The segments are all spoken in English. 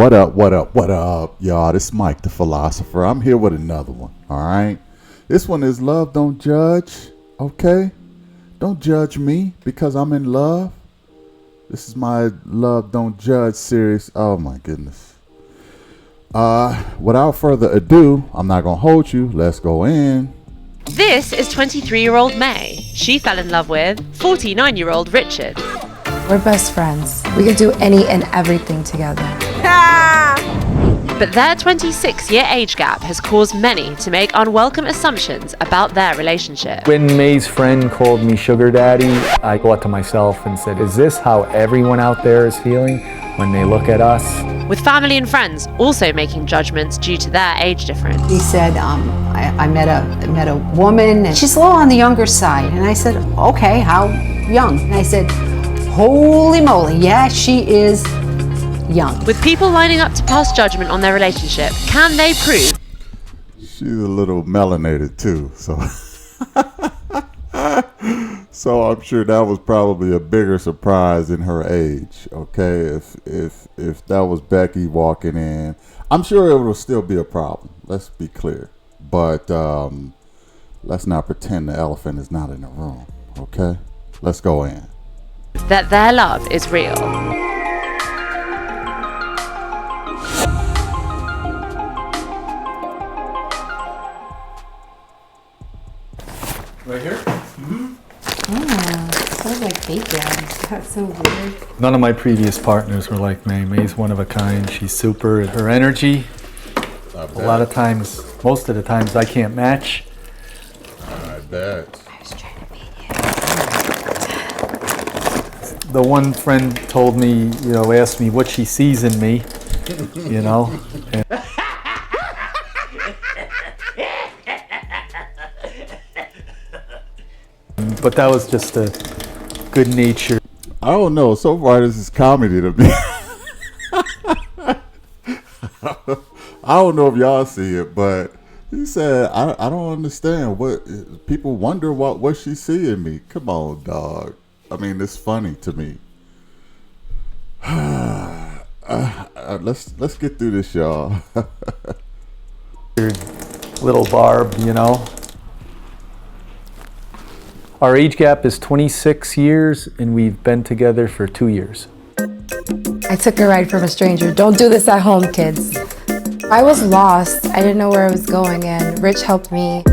What up, what up, what up, y'all? This is Mike the Philosopher. I'm here with another one, all right? This one is Love Don't Judge, okay? Don't judge me because I'm in love. This is my Love Don't Judge series. Oh, my goodness. Without further ado, I'm not going to hold you. Let's go in. This is 23-year-old May. She fell in love with 49-year-old Richard. We're best friends. We can do any and everything together. But their 26-year age gap has caused many to make unwelcome assumptions about their relationship. When May's friend called me sugar daddy, I thought to myself and said, is this how everyone out there is feeling when they look at us? With family and friends also making judgments due to their age difference. He said, I met a woman and she's a little on the younger side. And I said, okay, how young? And I said, holy moly, yeah, she is young. With people lining up to pass judgment on their relationship, can they prove? She's a little melanated too, so so I'm sure that was probably a bigger surprise in her age. Okay, if that was Becky walking in, I'm sure it will still be a problem. Let's be clear, but let's not pretend the elephant is not in the room. Okay, let's go in. That their love is real. Right here? Smells like bacon. That's so weird. None of my previous partners were like May. May's one of a kind. She's super. Her energy, a lot of times, most of the times, I can't match. I bet. I was trying to beat you. The one friend told me, asked me what she sees in me, and but that was just a good nature. I don't know. So far, this is comedy to me. I don't know if y'all see it, but he said, I don't understand what people wonder what she see in me. Come on, dog. I mean, it's funny to me. Let's get through this, y'all. Little Barb, Our age gap is 26 years, and we've been together for 2 years. I took a ride from a stranger. Don't do this at home, kids. I was lost. I didn't know where I was going, and Rich helped me.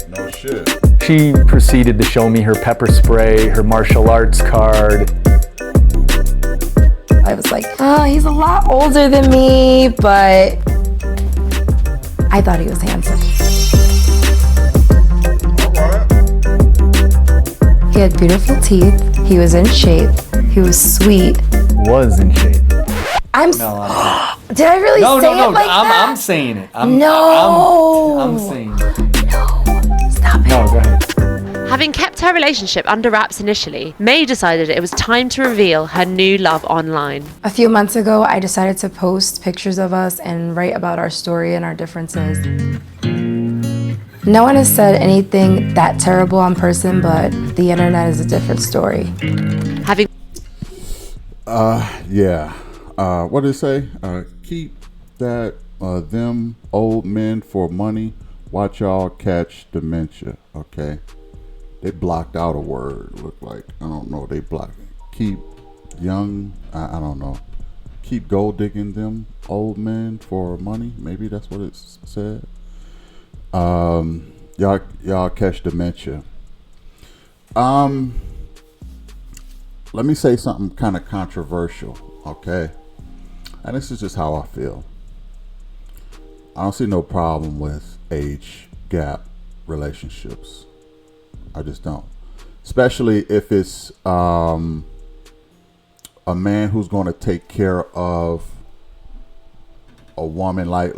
No shit. She proceeded to show me her pepper spray, her martial arts card. I was like, oh, he's a lot older than me, but I thought he was handsome. He had beautiful teeth. He was in shape. He was sweet. Was in shape. Did I really say it like that? I'm saying it. No. I'm saying it. No. Stop it. No, go ahead. Having kept her relationship under wraps initially, May decided it was time to reveal her new love online. A few months ago, I decided to post pictures of us and write about our story and our differences. No one has said anything that terrible on person, but the internet is a different story. What did it say? Keep that them old men for money. Watch y'all catch dementia. Okay. They blocked out a word, look like. I don't know. They blocked it. Keep young. I don't know. Keep gold digging them old men for money. Maybe that's what it said. Y'all catch dementia. Let me say something kind of controversial, okay? And this is just how I feel. I don't see no problem with age gap relationships. I just don't. Especially if it's a man who's going to take care of a woman like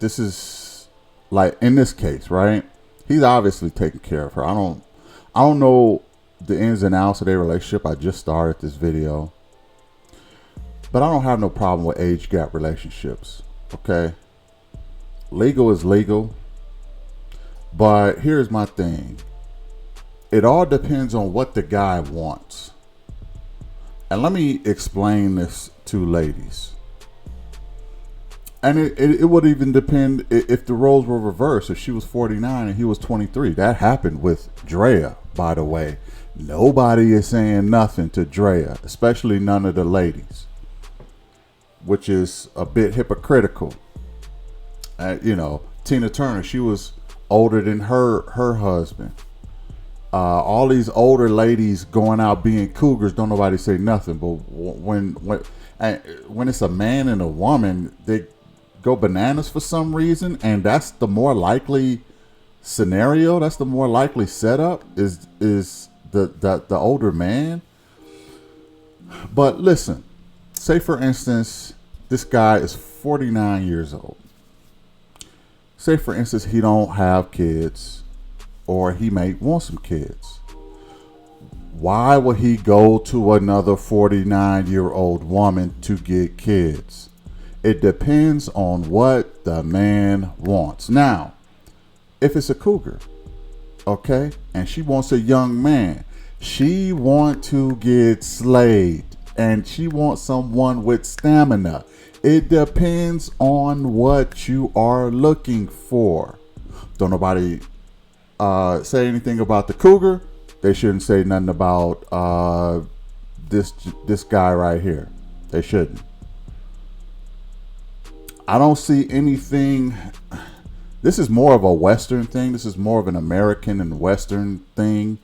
this is like in this case, right? He's obviously taking care of her. I don't know the ins and outs of their relationship. I just started this video. But I don't have no problem with age gap relationships. Okay? Legal is legal. But here's my thing. It all depends on what the guy wants. And let me explain this to ladies. And it would even depend if the roles were reversed. If she was 49 and he was 23. That happened with Drea, by the way. Nobody is saying nothing to Drea, especially none of the ladies, which is a bit hypocritical. Tina Turner, she was older than her husband. All these older ladies going out being cougars, don't nobody say nothing. But when it's a man and a woman, they go bananas for some reason, and that's the more likely scenario. That's the more likely setup is the older man. But listen, say for instance, this guy is 49 years old. Say for instance he don't have kids, or he may want some kids. Why would he go to another 49-year-old woman to get kids? It depends on what the man wants. Now, if it's a cougar, okay, and she wants a young man, she wants to get slayed, and she wants someone with stamina. It depends on what you are looking for. Don't nobody say anything about the cougar. They shouldn't say nothing about this guy right here. They shouldn't. I don't see anything. This is more of a Western thing. This is more of an American and Western thing.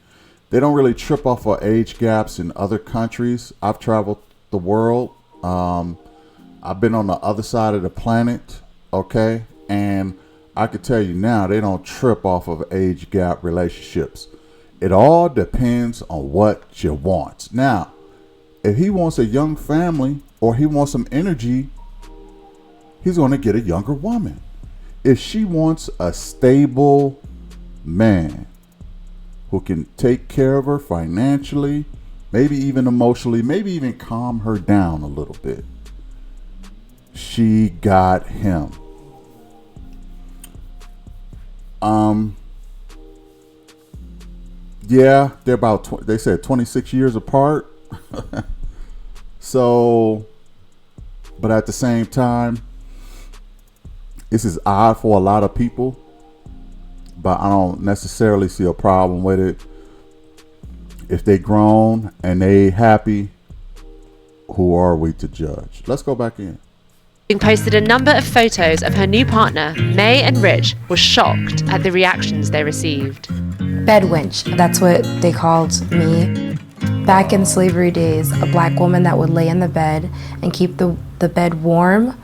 They don't really trip off of age gaps in other countries. I've traveled the world. I've been on the other side of the planet, okay? And I can tell you now, they don't trip off of age gap relationships. It all depends on what you want. Now, if he wants a young family or he wants some energy, he's going to get a younger woman. If she wants a stable man who can take care of her financially, maybe even emotionally, maybe even calm her down a little bit, she got him. Yeah, they're about, they said 26 years apart. So, but at the same time, this is odd for a lot of people, but I don't necessarily see a problem with it. If they grown and they happy, who are we to judge? Let's go back in. Posted a number of photos of her new partner, May and Rich, were shocked at the reactions they received. Bed wench, that's what they called me. Back in slavery days, a black woman that would lay in the bed and keep the bed warm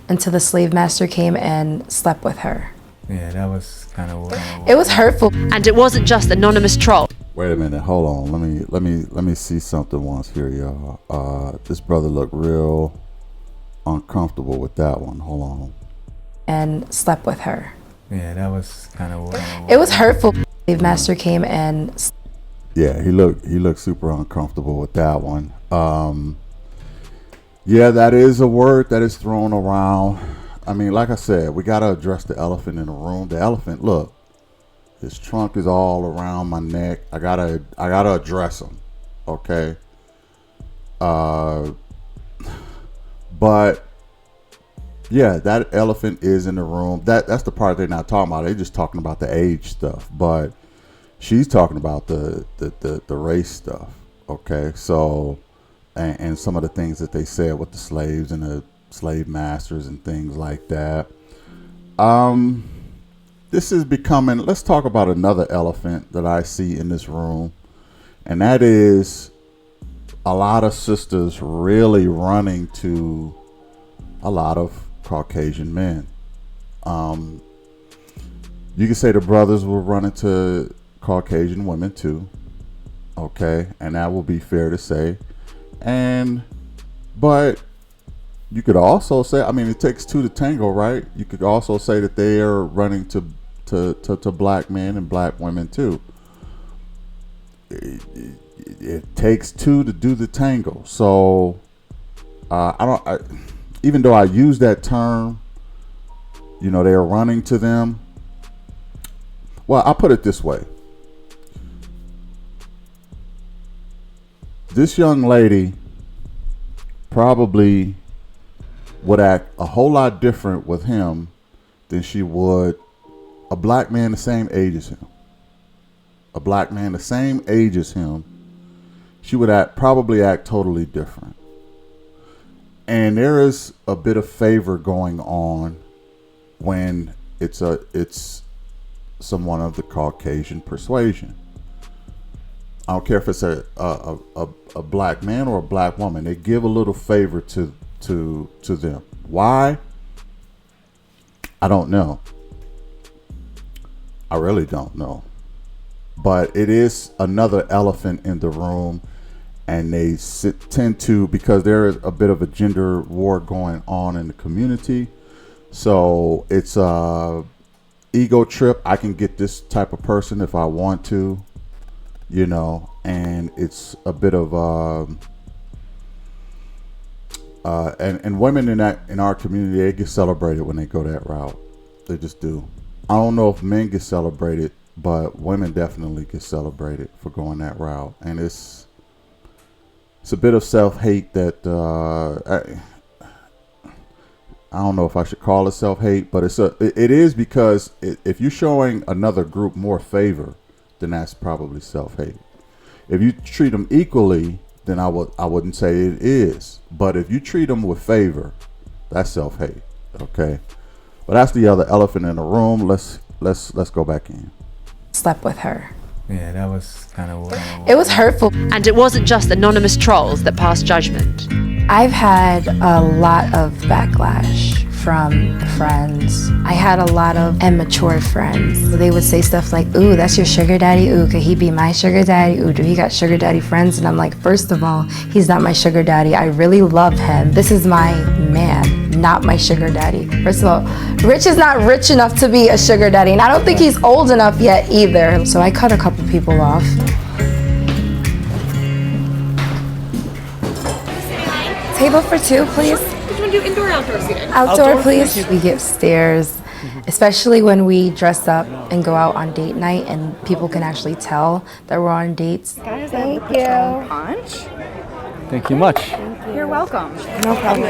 until the slave master came and slept with her. Yeah, that was kind of. It was hurtful. And it wasn't just anonymous troll. Wait a minute, hold on. Let me see something once here, y'all. This brother looked real uncomfortable with that one. Hold on. And slept with her. Yeah, that was kind of. It was hurtful. Slave master came and. Yeah, he looked super uncomfortable with that one. Yeah, that is a word that is thrown around. I mean, like I said, we gotta address the elephant in the room. The elephant, look, his trunk is all around my neck. I gotta address him, okay? But yeah, that elephant is in the room. That's the part they're not talking about. They're just talking about the age stuff. But she's talking about the race stuff, okay? So, and some of the things that they said with the slaves and the slave masters and things like that. This is becoming, let's talk about another elephant that I see in this room. And that is a lot of sisters really running to a lot of Caucasian men. You can say the brothers were running to Caucasian women too. Okay. And that will be fair to say. But you could also say, I mean, it takes two to tango, right? You could also say that they are running to black men and black women too. It takes two to do the tango. So even though I use that term, you know, they're running to them. Well, I'll put it this way. This young lady probably would act a whole lot different with him than she would a black man the same age as him. A black man the same age as him, she would probably act totally different. And there is a bit of favor going on when it's someone of the Caucasian persuasion. I don't care if it's a black man or a black woman. They give a little favor to them. Why? I don't know. I really don't know. But it is another elephant in the room, and they tend to, because there is a bit of a gender war going on in the community. So it's a ego trip. I can get this type of person if I want to, you know, and it's a bit of and women in our community, they get celebrated when they go that route. They just do. I don't know if men get celebrated, but women definitely get celebrated for going that route. And it's a bit of self-hate that I don't know if I should call it self-hate, but it is, because if you're showing another group more favor, then that's probably self-hate. If you treat them equally, then I wouldn't say it is. But if you treat them with favor, that's self-hate. Okay, but that's the other elephant in the room. Let's go back in. Slept with her. Yeah, that was kind of what It was hurtful. And it wasn't just anonymous trolls that passed judgment. I've had a lot of backlash from friends. I had a lot of immature friends. They would say stuff like, ooh, that's your sugar daddy? Ooh, could he be my sugar daddy? Ooh, do he got sugar daddy friends? And I'm like, first of all, he's not my sugar daddy. I really love him. This is my man, not my sugar daddy. First of all, Rich is not rich enough to be a sugar daddy, and I don't think he's old enough yet either. So I cut a couple people off. Table for two, please. Which one do indoor or outdoor seating? Outdoor, please. We get stares, especially when we dress up and go out on date night, and people can actually tell that we're on dates. Guys, thank you. Punch. Thank you much. You're welcome. No problem.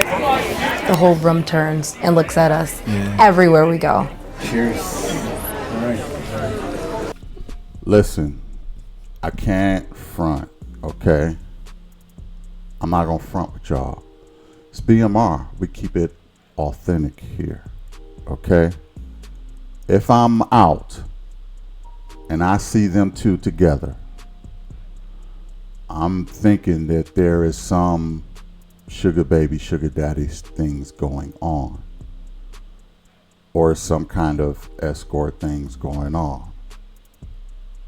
The whole room turns and looks at us everywhere we go. Cheers. All right. Listen, I can't front, okay? I'm not gonna front with y'all. It's BMR. We keep it authentic here, okay? If I'm out and I see them two together, I'm thinking that there is some sugar baby, sugar daddy things going on, or some kind of escort things going on.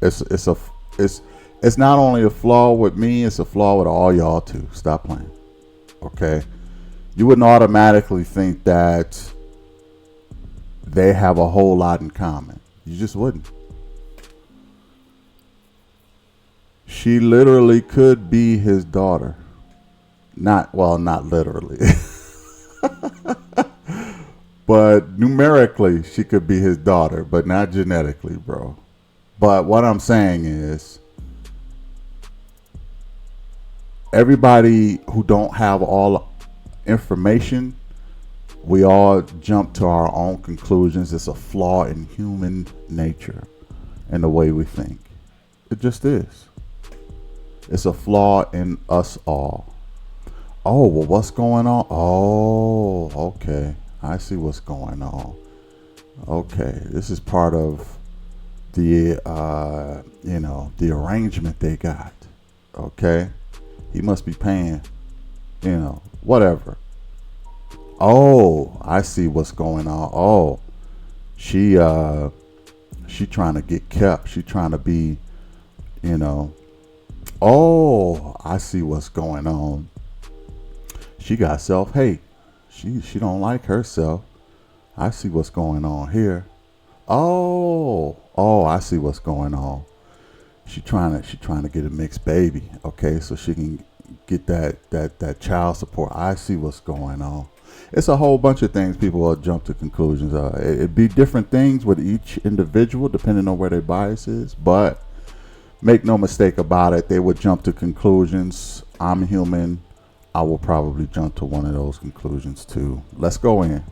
It's not only a flaw with me, it's a flaw with all y'all too. Stop playing. Okay? You wouldn't automatically think that they have a whole lot in common. You just wouldn't. She literally could be his daughter. Not literally. But numerically, she could be his daughter, but not genetically, bro. But what I'm saying is, everybody who don't have all information, we all jump to our own conclusions. It's a flaw in human nature and the way we think. It just is. It's a flaw in us all. Oh, well, what's going on? Oh, okay. I see what's going on. Okay, this is part of the, the arrangement they got. Okay. He must be paying, whatever. Oh, I see what's going on. Oh, she trying to get kept. She trying to be, oh, I see what's going on. She got self-hate. She don't like herself. I see what's going on here. Oh, I see what's going on. She trying to get a mixed baby, okay, so she can get that child support. I see what's going on. It's a whole bunch of things people will jump to conclusions. It'd be different things with each individual depending on where their bias is, but make no mistake about it, they would jump to conclusions. I'm human. I will probably jump to one of those conclusions too. Let's go in.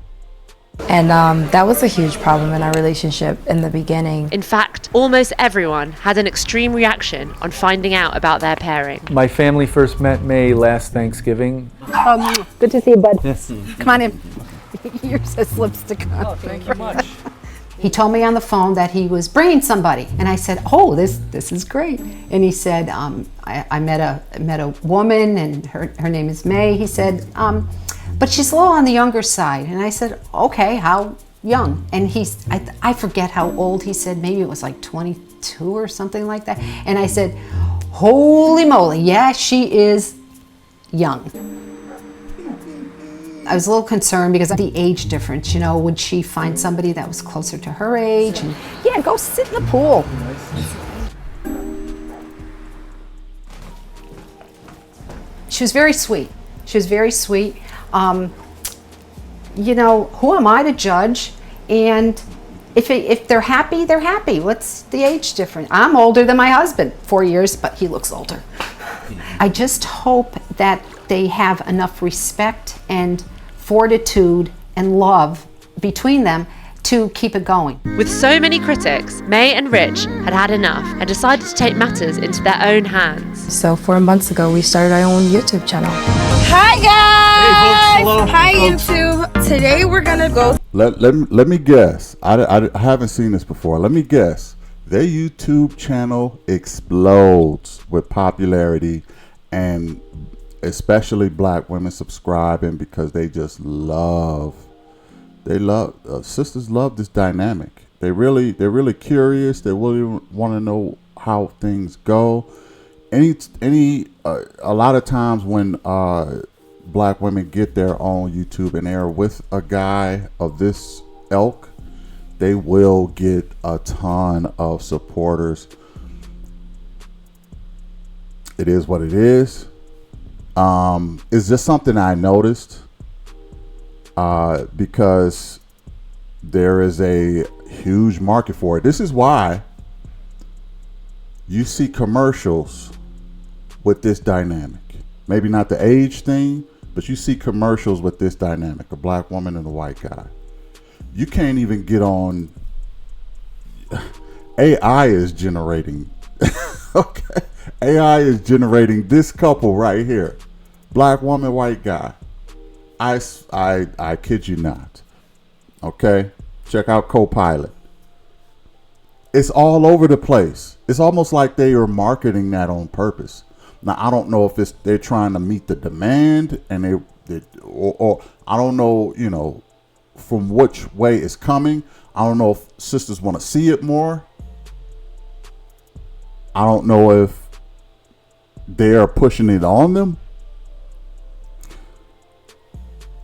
And that was a huge problem in our relationship in the beginning. In fact, almost everyone had an extreme reaction on finding out about their pairing. My family first met May last Thanksgiving. Good to see you, bud. Yes. Come on in. Yours has lipstick on. Oh, thank you much. He told me on the phone that he was bringing somebody, and I said, "Oh, this is great." And he said, "I met a woman, and her name is May." He said, "But she's a little on the younger side." And I said, "Okay, how young?" And I forget how old he said. Maybe it was like 22 or something like that. And I said, "Holy moly, yeah, she is young." I was a little concerned because of the age difference. You know, would she find somebody that was closer to her age? And yeah, go sit in the pool. She was very sweet. She was very sweet. You know, who am I to judge? And if they're happy, they're happy. What's the age difference? I'm older than my husband, 4 years, but he looks older. I just hope that they have enough respect and fortitude and love between them to keep it going. With so many critics, May and Rich had had enough and decided to take matters into their own hands. So 4 months ago, we started our own YouTube channel. Hi guys! Hey, folks. Hello. Hi Hey, folks. YouTube. Today we're gonna go. Let me guess. I haven't seen this before. Let me guess. Their YouTube channel explodes with popularity, and especially black women subscribing because they just sisters love this dynamic. They're really curious. They really want to know how things go. A lot of times when black women get their own YouTube and they're with a guy of this ilk, they will get a ton of supporters. It is what it is. It's just something I noticed because there is a huge market for it. This is why you see commercials with this dynamic. Maybe not the age thing, but you see commercials with this dynamic, a black woman and a white guy. You can't even get on. AI is generating. Okay. AI is generating this couple right here. Black woman, white guy. I kid you not. Okay? Check out Copilot. It's all over the place. It's almost like they are marketing that on purpose. Now, I don't know if they're trying to meet the demand and or I don't know, you know, from which way it's coming. I don't know if sisters want to see it more. I don't know if they are pushing it on them.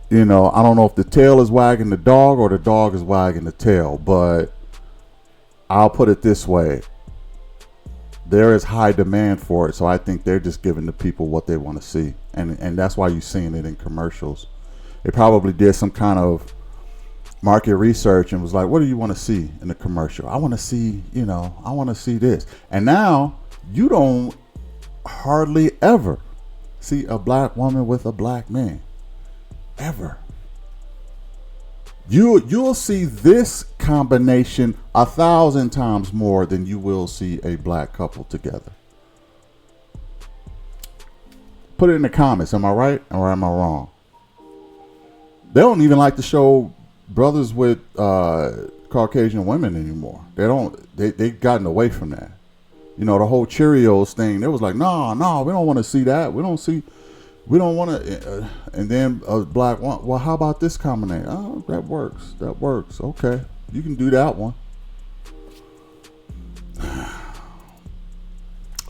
You know, I don't know if the tail is wagging the dog or the dog is wagging the tail, but I'll put it this way. There is high demand for it, so I think they're just giving the people what they want to see. And that's why you're seeing it in commercials. They probably did some kind of market research and was like, what do you want to see in the commercial? I want to see, you know, I want to see this. And now you don't hardly ever see a black woman with a black man. Ever. You'll see this combination 1,000 times more than you will see a black couple together. Put it in the comments. Am I right or am I wrong? They don't even like to show brothers with Caucasian women anymore. They've gotten away from that. You know, the whole Cheerios thing. They was like, no, we don't want to see that. We don't want to. And then a black one. Well, how about this combination? Oh, that works. Okay, you can do that one.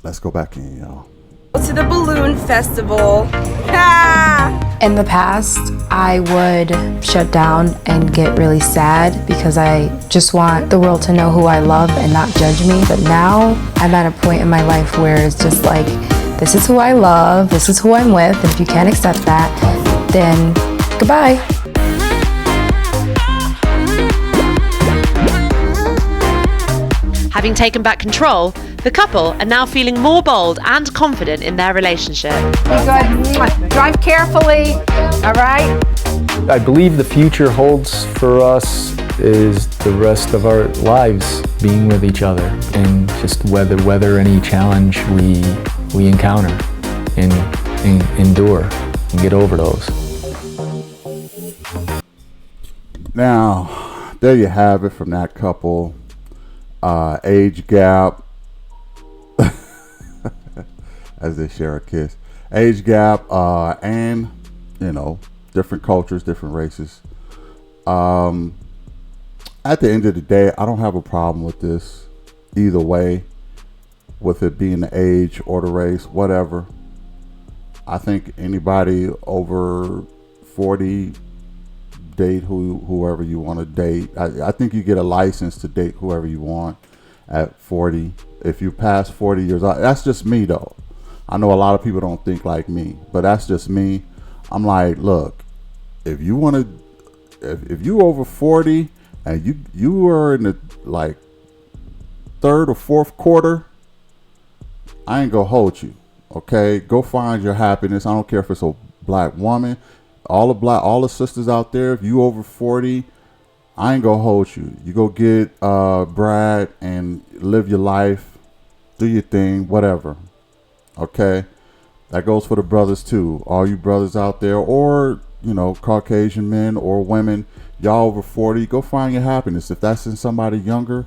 Let's go back in, y'all. To the balloon festival. Ah! In the past, I would shut down and get really sad because I just want the world to know who I love and not judge me. But now I'm at a point in my life where it's just like, this is who I love, this is who I'm with, and if you can't accept that, then goodbye. Having taken back control, The couple are now feeling more bold and confident in their relationship. Be good. Mwah. Drive carefully. All right? I believe the future holds for us is the rest of our lives being with each other, and just weather any challenge we encounter and endure and get over those. Now, there you have it from that couple. Age gap, as they share a kiss. Age gap, and different cultures, different races. At the end of the day, I don't have a problem with this either way, with it being the age or the race, whatever. I think anybody over 40, date whoever you want to date. I think you get a license to date whoever you want at 40. If you pass 40 years old, that's just me though. I know a lot of people don't think like me, but that's just me. I'm like, look, if you want to, if you over 40 and you are in the like third or fourth quarter, I ain't gonna hold you. Okay, go find your happiness. I don't care if it's a black woman, all the sisters out there. If you over 40, I ain't gonna hold you. You go get Brad and live your life, do your thing, whatever. Okay, that goes for the brothers too. All you brothers out there, or Caucasian men or women, y'all over 40, go find your happiness. If that's in somebody younger,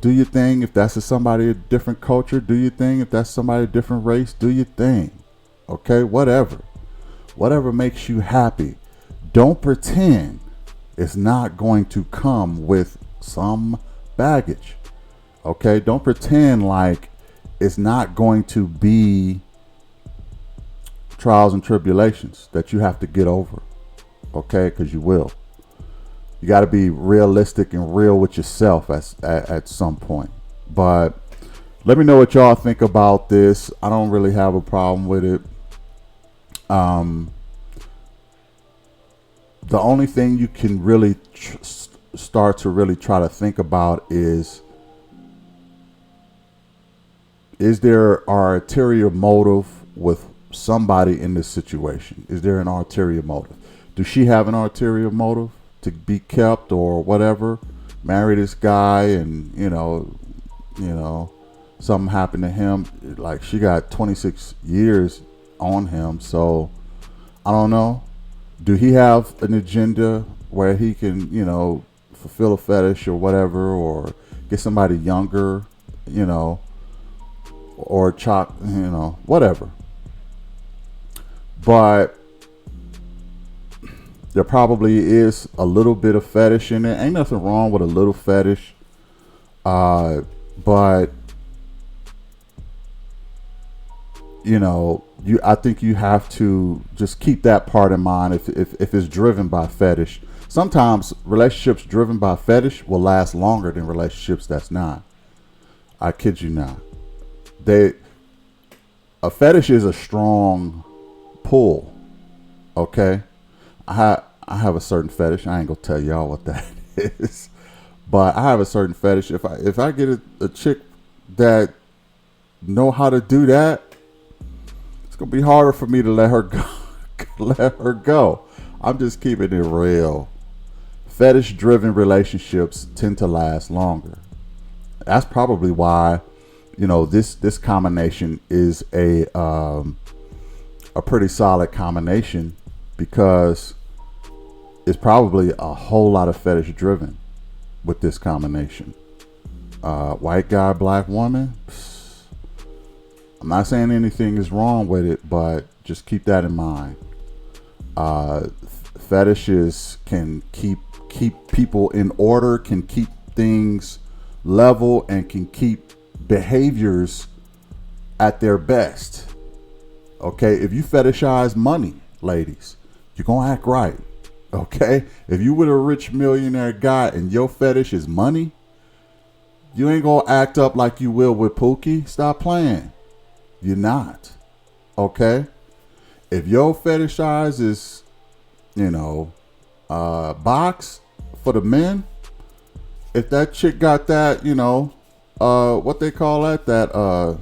do your thing. If that's in somebody a different culture, do your thing. If that's somebody a different race, do your thing. Okay, whatever makes you happy. Don't pretend it's not going to come with some baggage. Okay, don't pretend like it's not going to be trials and tribulations that you have to get over. Okay, because you will. You got to be realistic and real with yourself at some point. But let me know what y'all think about this. I don't really have a problem with it. The only thing you can really start to really try to think about is there an ulterior motive with somebody in this situation? Is there an ulterior motive? Does she have an ulterior motive to be kept or whatever? Marry this guy and something happened to him. Like, she got 26 years on him, so I don't know. Do he have an agenda where he can, fulfill a fetish or whatever, or get somebody younger, or chop, whatever. But there probably is a little bit of fetish in it. Ain't nothing wrong with a little fetish. But I think you have to just keep that part in mind if it's driven by fetish. Sometimes relationships driven by fetish will last longer than relationships that's not. I kid you not. A fetish is a strong pull. Okay? I have a certain fetish. I ain't gonna tell y'all what that is. But I have a certain fetish. If I get a chick that know how to do that, it's gonna be harder for me to let her go. I'm just keeping it real. Fetish driven relationships tend to last longer. That's probably why, this combination is a pretty solid combination, because it's probably a whole lot of fetish driven with this combination. White guy, black woman. I'm not saying anything is wrong with it, but just keep that in mind. Fetishes can keep people in order, can keep things level, and can keep behaviors at their best. Okay, if you fetishize money, ladies, you're gonna act right. Okay, if you with a rich millionaire guy and your fetish is money, you ain't gonna act up like you will with Pookie. Stop playing. You're not. Okay, if your fetishize is, box for the men, if that chick got that, what they call that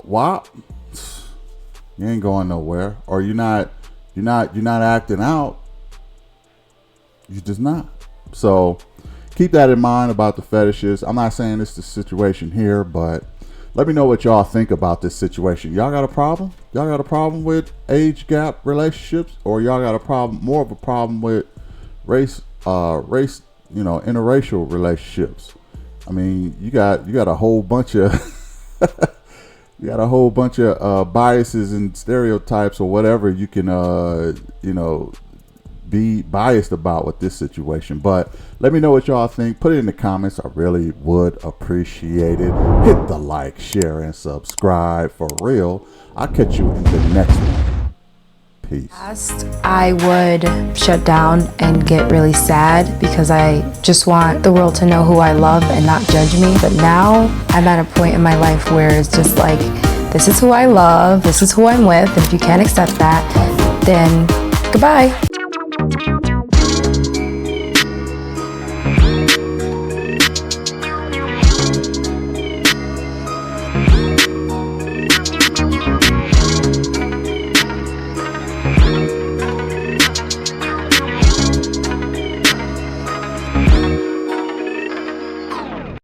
WAP, you ain't going nowhere. Or you're not acting out. You're just not. So keep that in mind about the fetishes. I'm not saying it's the situation here, but let me know what y'all think about this situation. Y'all got a problem? Y'all got a problem with age gap relationships, or y'all got a problem, more of a problem with race, interracial relationships? I mean, you got a whole bunch of you got a whole bunch of biases and stereotypes or whatever you can be biased about with this situation. But let me know what y'all think. Put it in the comments. I really would appreciate it. Hit the like, share, and subscribe for real. I'll catch you in the next one. Peace. I would shut down and get really sad because I just want the world to know who I love and not judge me. But now I'm at a point in my life where it's just like, this is who I love, this is who I'm with, and if you can't accept that, then goodbye.